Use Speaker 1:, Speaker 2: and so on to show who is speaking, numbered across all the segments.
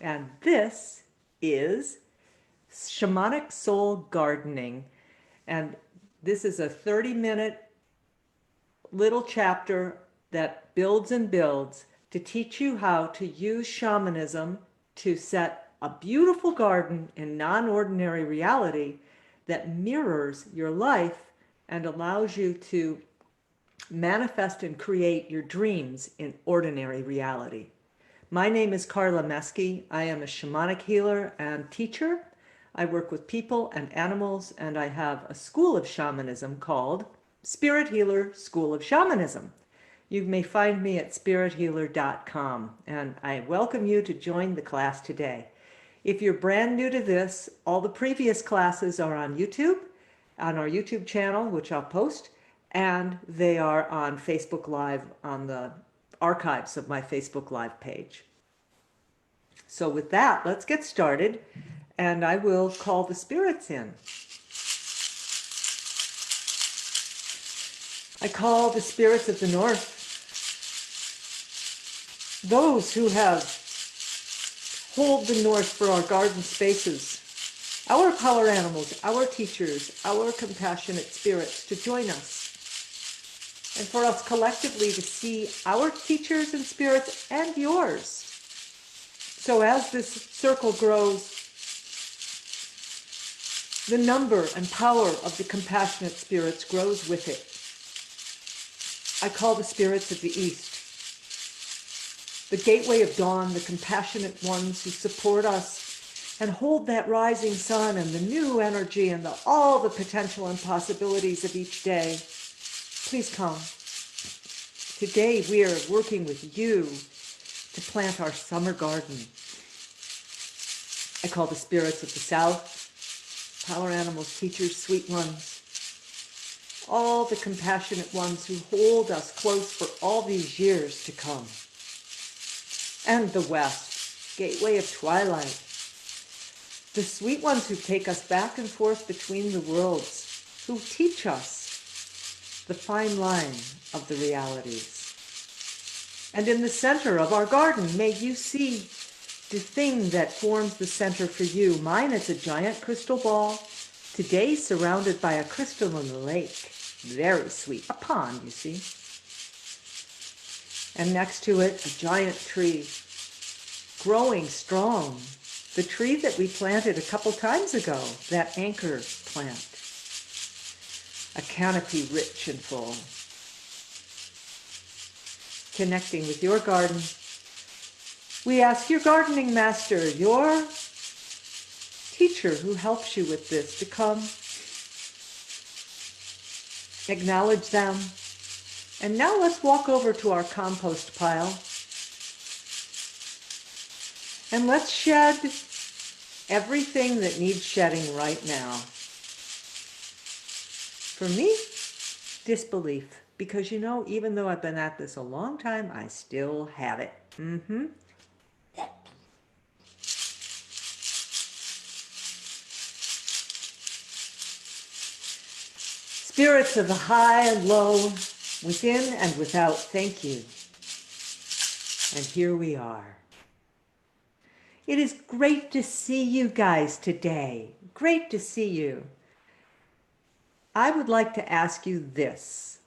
Speaker 1: and this is Shamanic Soul Gardening. And this is a 30-minute little chapter that builds and builds to teach you how to use shamanism to set a beautiful garden in non-ordinary reality that mirrors your life and allows you to manifest and create your dreams in ordinary reality. My name is Carla Meske. I am a shamanic healer and teacher. I work with people and animals, and I have a school of shamanism called SpiritHealer School of Shamanism. You may find me at SpiritHealer.com, and I welcome you to join the class today. If you're brand new to this, all the previous classes are on YouTube, on our YouTube channel, which I'll post, and they are on Facebook Live on the archives of my Facebook Live page. So with that, let's get started, and I will call the spirits in. I call the spirits of the north, those who have hold the north for our garden spaces, our power animals, our teachers, our compassionate spirits to join us, and for us collectively to see our teachers and spirits and yours. So as this circle grows, the number and power of the compassionate spirits grows with it. I call the spirits of the east, the gateway of dawn, the compassionate ones who support us and hold that rising sun and the new energy and all the potential and possibilities of each day. Please come. Today we are working with you to plant our summer garden. I call the spirits of the south, power animals, teachers, sweet ones, all the compassionate ones who hold us close for all these years to come. And the west, gateway of twilight, the sweet ones who take us back and forth between the worlds, who teach us the fine line of the realities. And in the center of our garden, may you see the thing that forms the center for you. Mine is a giant crystal ball, today surrounded by a crystal in the lake. Very sweet. A pond, you see. And next to it, a giant tree, growing strong. The tree that we planted a couple times ago, that anchor plant. A canopy rich and full. Connecting with your garden, we ask your gardening master, your teacher who helps you with this, to come. Acknowledge them. And now let's walk over to our compost pile. And let's shed everything that needs shedding right now. For me, disbelief. Because you know, even though I've been at this a long time, I still have it. Spirits of the high and low, within and without, thank you. And here we are. It is great to see you guys today. Great to see you. I would like to ask you this.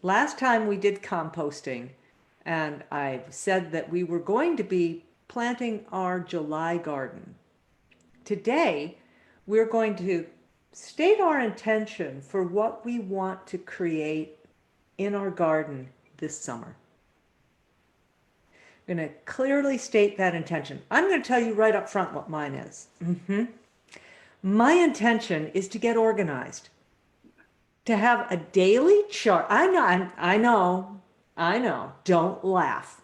Speaker 1: Last time we did composting, and I said that we were going to be planting our July garden. Today, we're going to state our intention for what we want to create in our garden this summer. I'm going to clearly state that intention. I'm going to tell you right up front what mine is. My intention is to get organized, to have a daily chart. I know, don't laugh,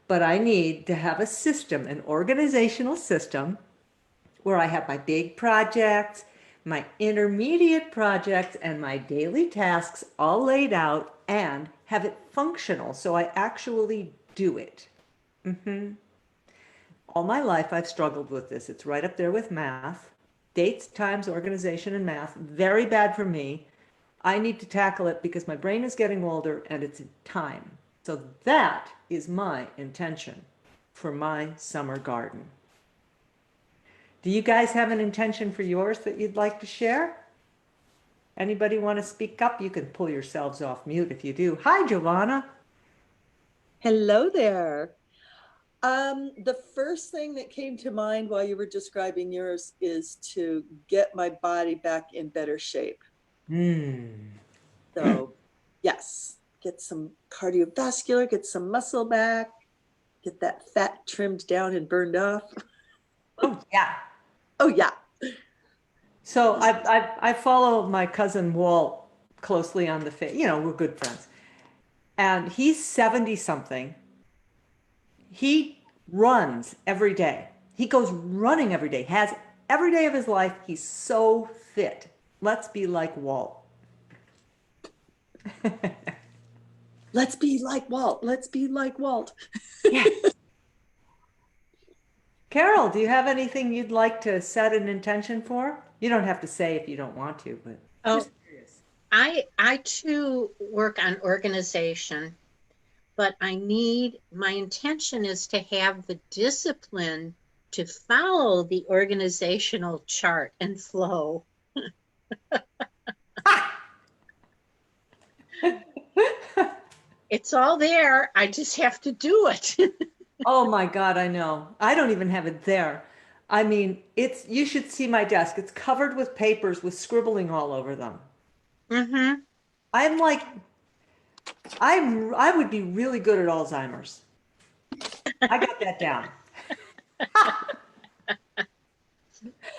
Speaker 1: but I need to have a system, an organizational system, where I have my big projects, my intermediate projects, and my daily tasks all laid out and have it functional so I actually do it. All my life I've struggled with this. It's right up there with math. Dates, times, organization, and math. Very bad for me. I need to tackle it because my brain is getting older and it's time. So that is my intention for my summer garden. Do you guys have an intention for yours that you'd like to share? Anybody want to speak up? You can pull yourselves off mute if you do. Hi, Giovanna.
Speaker 2: Hello there. The first thing that came to mind while you were describing yours is to get my body back in better shape. So, yes, get some cardiovascular, get some muscle back, get that fat trimmed down and burned off.
Speaker 1: Oh, yeah.
Speaker 2: Oh, yeah.
Speaker 1: So I follow my cousin Walt closely on the face. You know, we're good friends. And he's 70 something. He runs every day. He goes running every day, has every day of his life. He's so fit. Let's be like Walt.
Speaker 2: Let's be like Walt. Let's be like Walt.
Speaker 1: Yeah. Carol, do you have anything you'd like to set an intention for? You don't have to say if you don't want to, but just curious.
Speaker 3: I too work on organization, but my intention is to have the discipline to follow the organizational chart and flow. It's all there. I just have to do it.
Speaker 1: Oh my God, I know. I don't even have it there. I mean, you should see my desk. It's covered with papers with scribbling all over them.
Speaker 3: Mm-hmm.
Speaker 1: I'm like, I would be really good at Alzheimer's. I got that down.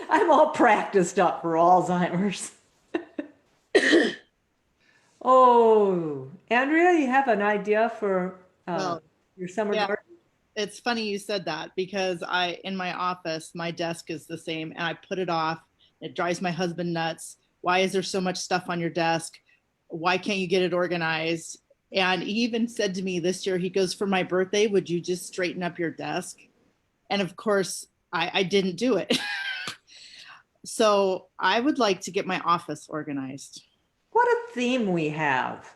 Speaker 1: I'm all practiced up for Alzheimer's. Oh, Andrea, you have an idea for your summer garden?
Speaker 4: It's funny you said that because in my office, my desk is the same and I put it off. It drives my husband nuts. Why is there so much stuff on your desk? Why can't you get it organized? And he even said to me this year, he goes, for my birthday, would you just straighten up your desk? And of course, I didn't do it. So I would like to get my office organized.
Speaker 1: What a theme we have.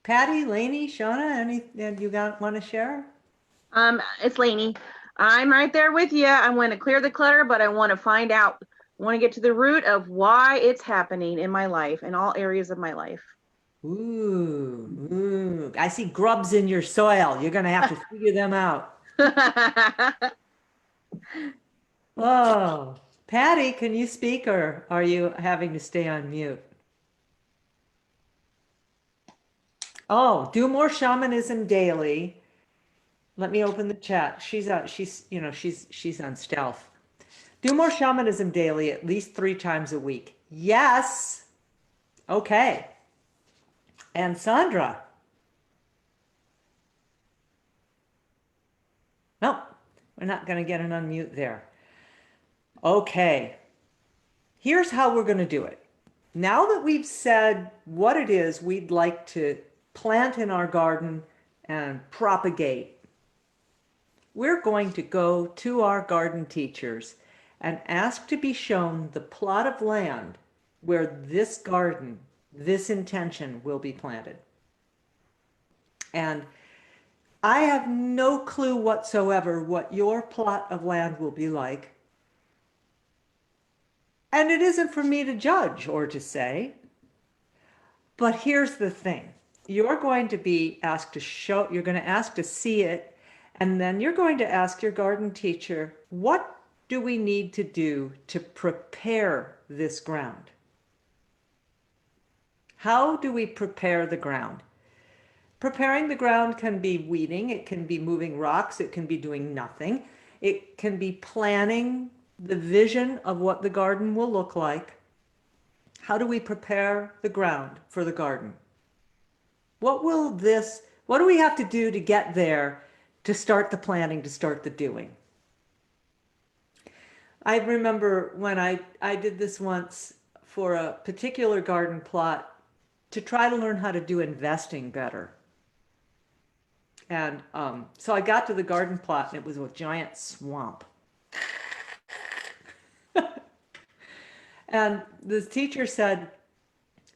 Speaker 1: Patty, Lainey, Shauna, you want to share?
Speaker 5: It's Lainey. I'm right there with you. I want to clear the clutter, but I want to find out, I want to get to the root of why it's happening in my life, in all areas of my life.
Speaker 1: Ooh, I see grubs in your soil. You're going to have to figure them out. Oh, Patty, can you speak or are you having to stay on mute? Oh, do more shamanism daily. Let me open the chat. She's on stealth. Do more shamanism daily, at least 3 times a week. Yes. Okay. And Sandra. No, we're not going to get an unmute there. Okay. Here's how we're going to do it. Now that we've said what it is we'd like to plant in our garden and propagate, we're going to go to our garden teachers and ask to be shown the plot of land where this garden, this intention will be planted. And I have no clue whatsoever what your plot of land will be like. And it isn't for me to judge or to say. But here's the thing. You're going to be asked to show, you're going to ask to see it, and then you're going to ask your garden teacher, what do we need to do to prepare this ground? How do we prepare the ground? Preparing the ground can be weeding, it can be moving rocks, it can be doing nothing. It can be planning the vision of what the garden will look like. How do we prepare the ground for the garden? What do we have to do to get there, to start the planning, to start the doing? I remember when I did this once for a particular garden plot to try to learn how to do investing better. And so I got to the garden plot and it was a giant swamp. And the teacher said,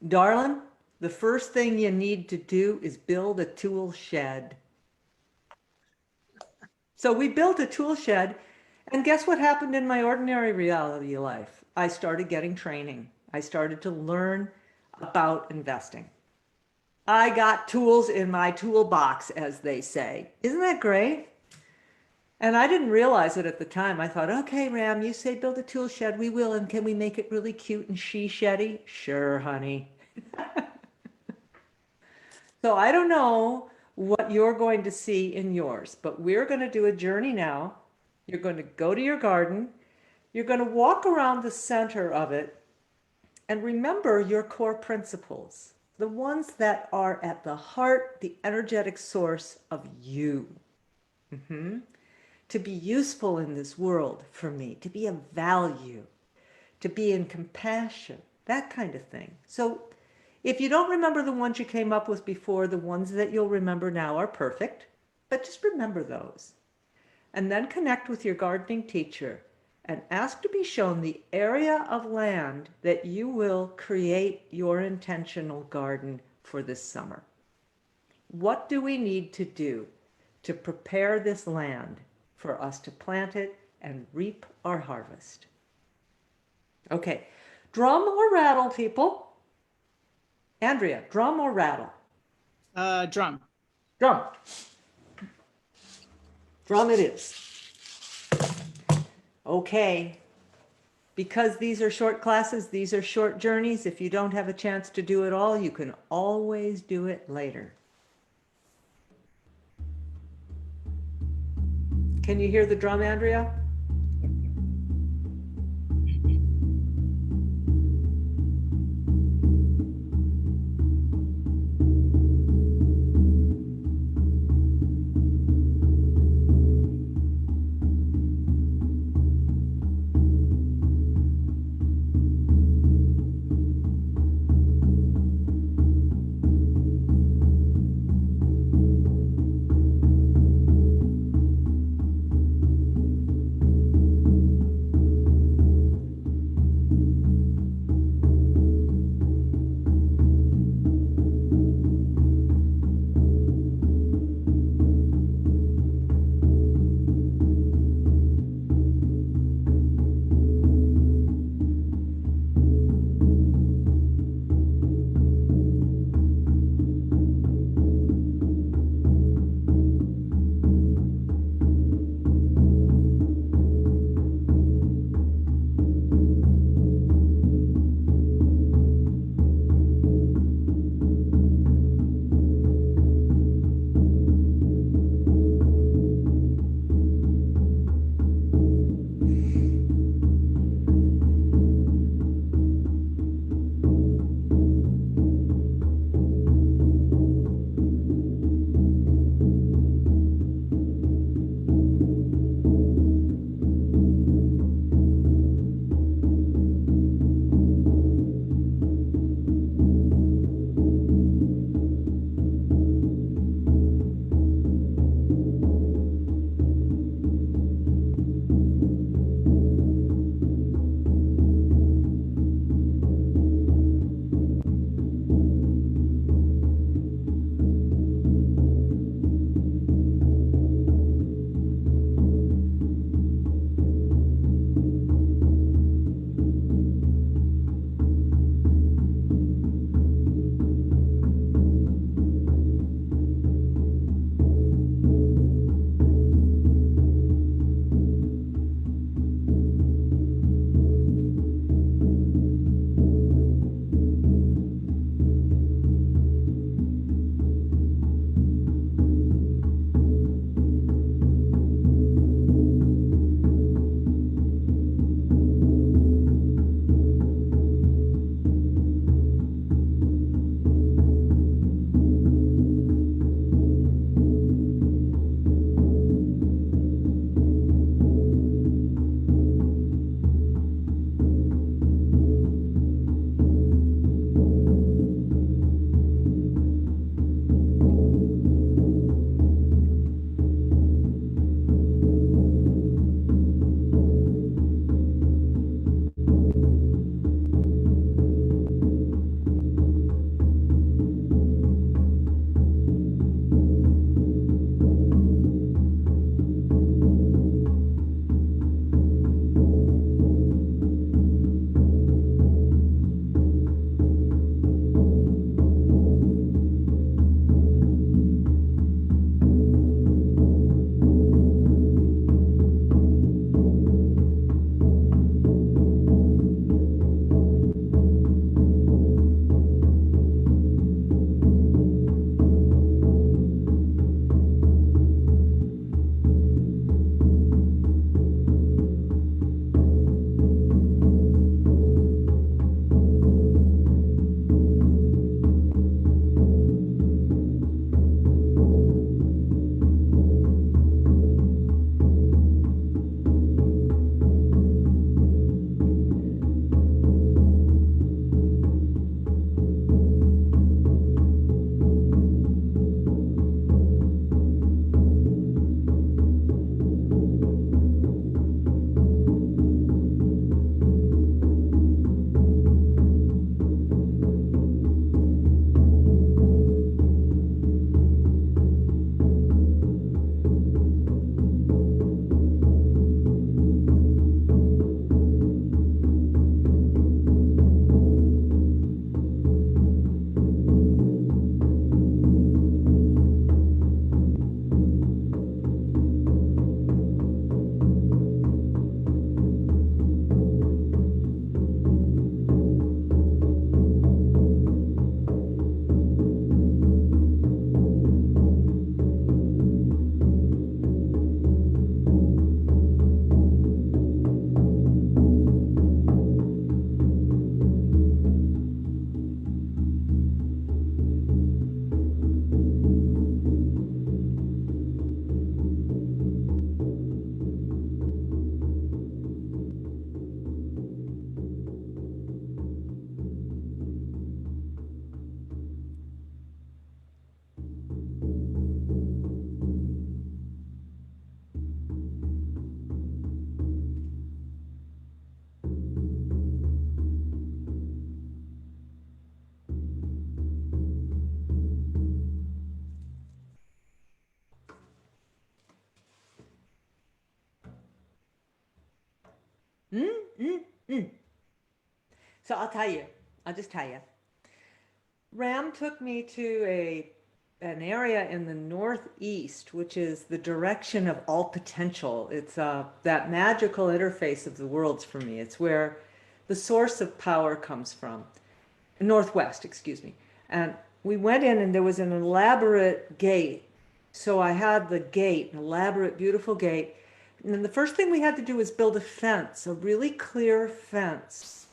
Speaker 1: darling, the first thing you need to do is build a tool shed. So we built a tool shed, and guess what happened in my ordinary reality life? I started getting training. I started to learn about investing. I got tools in my toolbox, as they say. Isn't that great? And I didn't realize it at the time. I thought, okay, Ram, you say build a tool shed, we will. And can we make it really cute and she-sheddy? Sure, honey. So I don't know what you're going to see in yours, but we're going to do a journey now. You're going to go to your garden. You're going to walk around the center of it and remember your core principles, the ones that are at the heart, the energetic source of you. To be useful in this world for me, to be of value, to be in compassion, that kind of thing. So if you don't remember the ones you came up with before, the ones that you'll remember now are perfect, but just remember those. And then connect with your gardening teacher and ask to be shown the area of land that you will create your intentional garden for this summer. What do we need to do to prepare this land for us to plant it and reap our harvest? Okay, drum or rattle, people? Andrea, drum or rattle?
Speaker 4: Drum.
Speaker 1: Drum. Drum it is. Okay. Because these are short classes, these are short journeys. If you don't have a chance to do it all, you can always do it later. Can you hear the drum, Andrea? Mm, mm, mm. So I'll just tell you. Ram took me to an area in the northeast, which is the direction of all potential. It's that magical interface of the worlds for me. It's where the source of power comes from. Northwest, excuse me. And we went in, and there was an elaborate gate. So I had the gate, an elaborate, beautiful gate. And then the first thing we had to do was build a fence, a really clear fence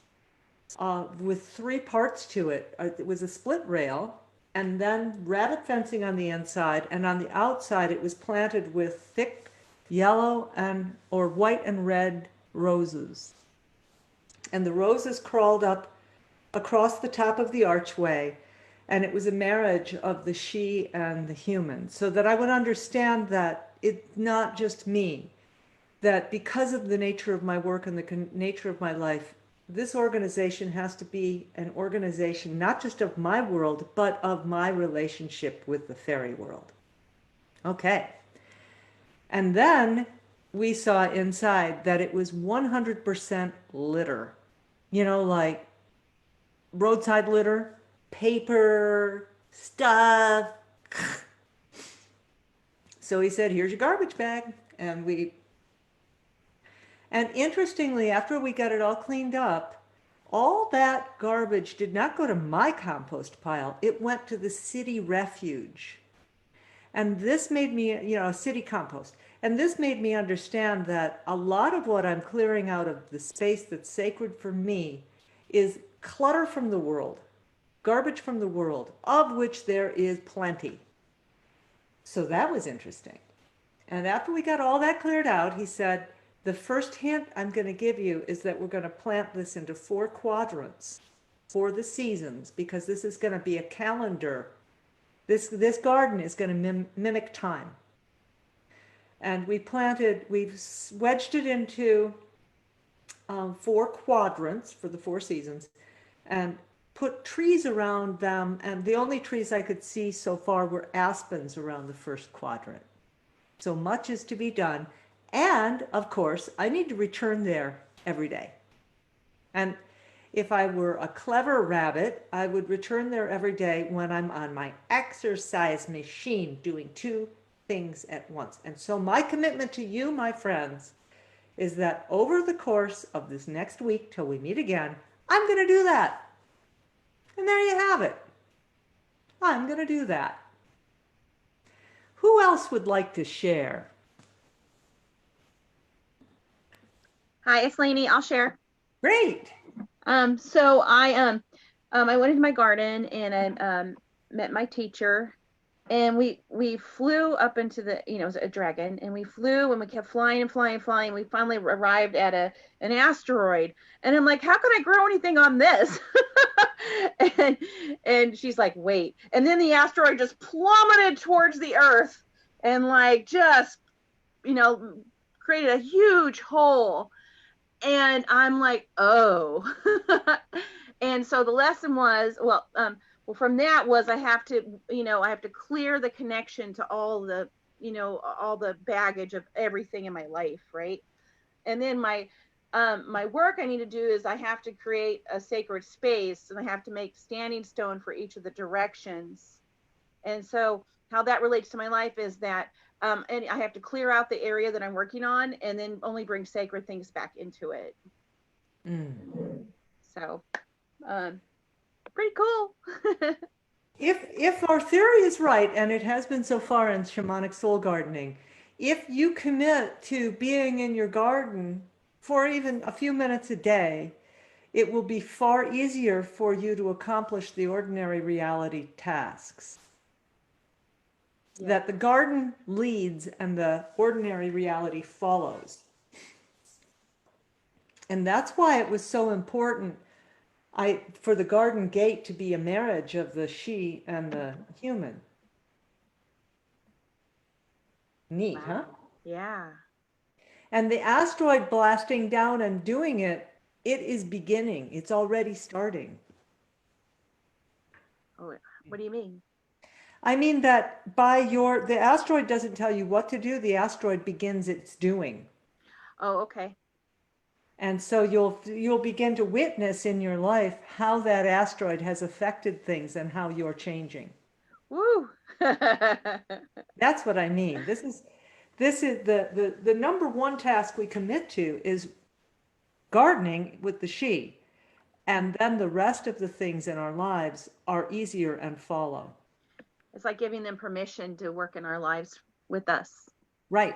Speaker 1: with three parts to it. It was a split rail, and then rabbit fencing on the inside, and on the outside it was planted with thick yellow and or white and red roses. And the roses crawled up across the top of the archway, and it was a marriage of the she and the human, so that I would understand that it's not just me, that because of the nature of my work and the nature of my life, this organization has to be an organization not just of my world, but of my relationship with the fairy world. Okay. And then we saw inside that it was 100% litter. You know, like roadside litter, paper, stuff. So he said, here's your garbage bag. And interestingly, after we got it all cleaned up, all that garbage did not go to my compost pile. It went to the city refuge. And this made me, city compost. And this made me understand that a lot of what I'm clearing out of the space that's sacred for me is clutter from the world, garbage from the world, of which there is plenty. So that was interesting. And after we got all that cleared out, he said, the first hint I'm going to give you is that we're going to plant this into 4 quadrants for the seasons, because this is going to be a calendar. This garden is going to mimic time. And we've wedged it into 4 quadrants for the 4 seasons, and put trees around them. And the only trees I could see so far were aspens around the first quadrant. So much is to be done. And of course, I need to return there every day. And if I were a clever rabbit, I would return there every day when I'm on my exercise machine doing 2 things at once. And so my commitment to you, my friends, is that over the course of this next week till we meet again, I'm going to do that. And there you have it. I'm going to do that. Who else would like to share?
Speaker 5: Hi, it's Lainey. I'll share.
Speaker 1: Great.
Speaker 5: So I went into my garden and I met my teacher, and we flew up into the, it was a dragon, and we flew and we kept flying and flying and flying. We finally arrived at an asteroid, and I'm like, how can I grow anything on this? and she's like, wait. And then the asteroid just plummeted towards the earth and like just, created a huge hole. And I'm like, oh. And so the lesson was, well, from that was I have to clear the connection to all the, all the baggage of everything in my life, right? And then my work I need to do is I have to create a sacred space, and I have to make standing stone for each of the directions. And so how that relates to my life is that and I have to clear out the area that I'm working on, and then only bring sacred things back into it. So, pretty cool.
Speaker 1: If our theory is right, and it has been so far in shamanic soul gardening, if you commit to being in your garden for even a few minutes a day, it will be far easier for you to accomplish the ordinary reality tasks. Yeah. That the garden leads and the ordinary reality follows. And that's why it was so important for the garden gate to be a marriage of the she and the human. Neat, wow. Huh?
Speaker 5: Yeah.
Speaker 1: And the asteroid blasting down and doing it, it is beginning. It's already starting.
Speaker 5: Oh, what do you mean?
Speaker 1: I mean that the asteroid doesn't tell you what to do. The asteroid begins its doing.
Speaker 5: Oh, okay.
Speaker 1: And so you'll begin to witness in your life how that asteroid has affected things and how you're changing.
Speaker 5: Woo.
Speaker 1: That's what I mean. This is the number one task we commit to is gardening with the she. And then the rest of the things in our lives are easier and follow.
Speaker 5: It's like giving them permission to work in our lives with us.
Speaker 1: Right.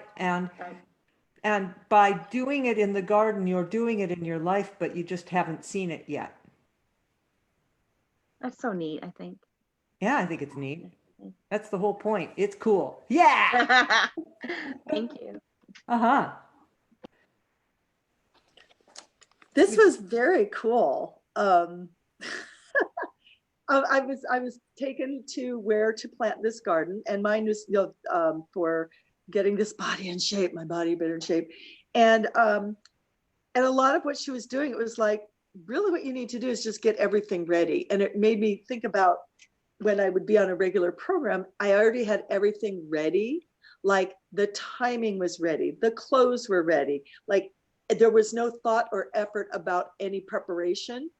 Speaker 1: And by doing it in the garden, you're doing it in your life, but you just haven't seen it yet.
Speaker 5: That's so neat, I think.
Speaker 1: Yeah, I think it's neat. That's the whole point. It's cool. Yeah.
Speaker 5: Thank you.
Speaker 1: Uh-huh.
Speaker 2: This was very cool. I was taken to where to plant this garden, and mine was, for getting this body in shape, my body better in shape, and a lot of what she was doing, it was like, really, what you need to do is just get everything ready, and it made me think about when I would be on a regular program. I already had everything ready, like the timing was ready, the clothes were ready, like there was no thought or effort about any preparation.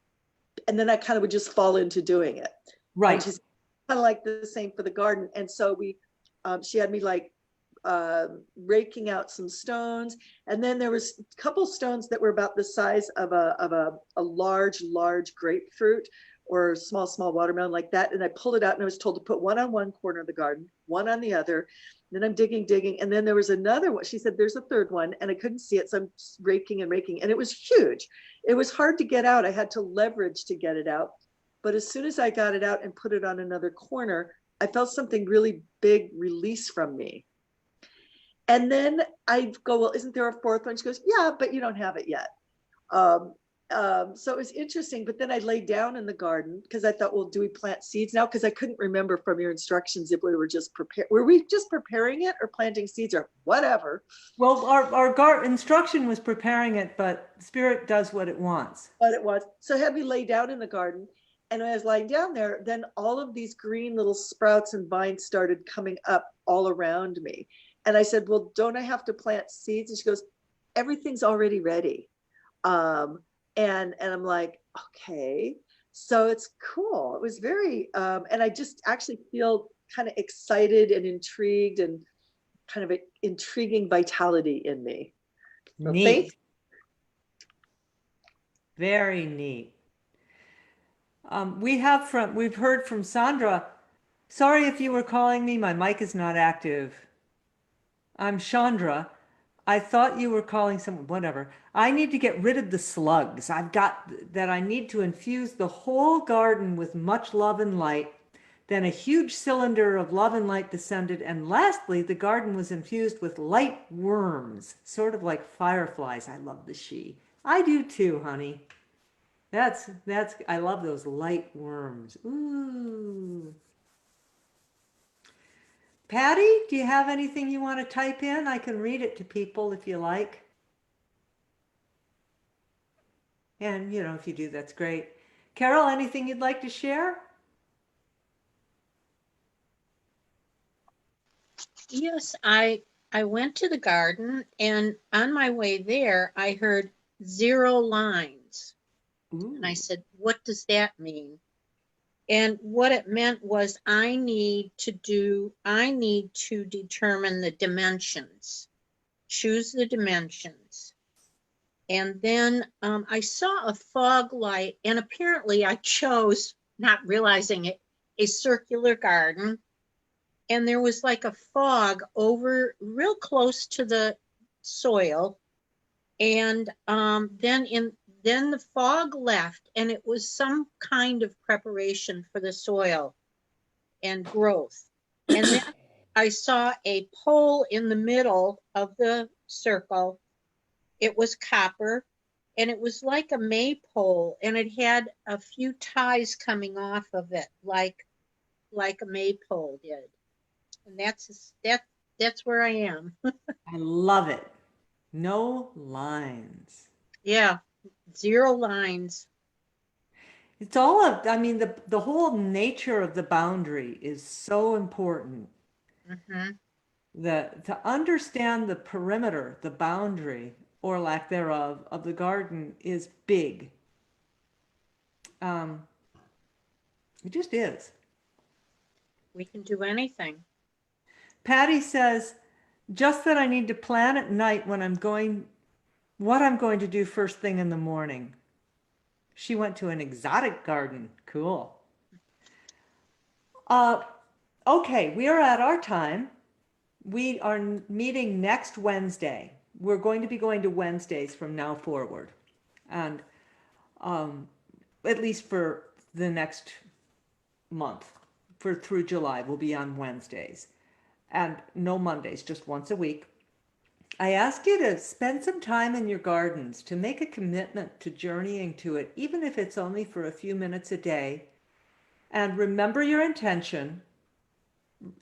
Speaker 2: And then I kind of would just fall into doing it.
Speaker 1: Right.
Speaker 2: Which is kind of like the same for the garden. And so she had me like raking out some stones. And then there was a couple stones that were about the size of a large grapefruit or small watermelon, like that. And I pulled it out, and I was told to put one on one corner of the garden, one on the other. Then I'm digging. And then there was another one. She said, there's a third one, and I couldn't see it. So I'm raking. And it was huge. It was hard to get out. I had to leverage to get it out. But as soon as I got it out and put it on another corner, I felt something really big release from me. And then I go, well, isn't there a fourth one? She goes, yeah, but you don't have it yet. So it was interesting, but then I laid down in the garden because I thought, well, do we plant seeds now? Because I couldn't remember from your instructions if we were just were we just preparing it or planting seeds or whatever?
Speaker 1: Well, our instruction was preparing it, but Spirit does what it wants.
Speaker 2: What it was. So I had me lay down in the garden, and when I was lying down there, then all of these green little sprouts and vines started coming up all around me. And I said, well, don't I have to plant seeds? And she goes, everything's already ready. And I'm like, okay, so it's cool. It was very, and I just actually feel kind of excited and intrigued and kind of an intriguing vitality in me. So
Speaker 1: Neat.
Speaker 2: thanks.
Speaker 1: Very neat. We've heard from Sandra. Sorry if you were calling me, my mic is not active. I'm Chandra. I thought you were calling someone, whatever. I need to get rid of the slugs. I've got that I need to infuse the whole garden with much love and light. Then a huge cylinder of love and light descended. And lastly, the garden was infused with light worms, sort of like fireflies. I love the she. I do too, honey. I love those light worms. Ooh. Patty, do you have anything you want to type in? I can read it to people if you like. And, if you do, that's great. Carol, anything you'd like to share?
Speaker 3: Yes, I went to the garden, and on my way there, I heard 0 lines.
Speaker 1: Ooh.
Speaker 3: And I said, what does that mean? And what it meant was I need to determine the dimensions, choose the dimensions. And then I saw a fog light, and apparently I chose, not realizing it, a circular garden. And there was like a fog over real close to the soil. And then the fog left, and it was some kind of preparation for the soil and growth. And then I saw a pole in the middle of the circle. It was copper, and it was like a maypole, and it had a few ties coming off of it, like a maypole did. And that's where I am.
Speaker 1: I love it. No lines.
Speaker 3: Yeah, 0 lines.
Speaker 1: It's the whole nature of the boundary is so important.
Speaker 3: Mm-hmm.
Speaker 1: To understand the perimeter, the boundary or lack thereof, of the garden is big. It just is.
Speaker 3: We can do anything.
Speaker 1: Patty says, just that I need to plan at night what I'm going to do first thing in the morning. She went to an exotic garden. Cool. Okay, we are at our time. We are meeting next Wednesday. We're going to be going to Wednesdays from now forward. And at least for the next month, through July, we'll be on Wednesdays. And no Mondays, just once a week. I ask you to spend some time in your gardens, to make a commitment to journeying to it, even if it's only for a few minutes a day. And remember your intention,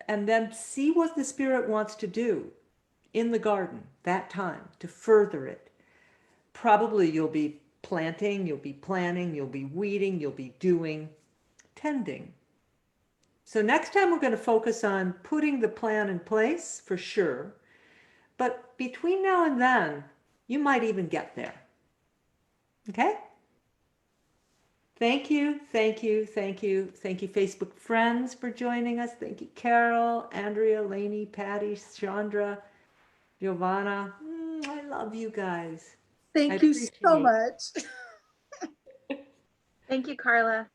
Speaker 1: and then see what the Spirit wants to do in the garden that time to further it. Probably you'll be planting, you'll be planning, you'll be weeding, you'll be doing, tending. So next time we're going to focus on putting the plan in place for sure. But between now and then, you might even get there. Okay? Thank you, thank you, thank you. Thank you, Facebook friends, for joining us. Thank you, Carol, Andrea, Lainey, Patty, Chandra, Giovanna. I love you guys.
Speaker 2: Thank you so
Speaker 1: appreciate-
Speaker 2: much.
Speaker 5: Thank you, Carla.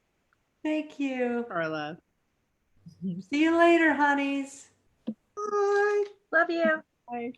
Speaker 1: Thank you.
Speaker 4: Carla.
Speaker 1: See you later, honeys.
Speaker 2: Bye.
Speaker 5: Love you.
Speaker 4: Bye.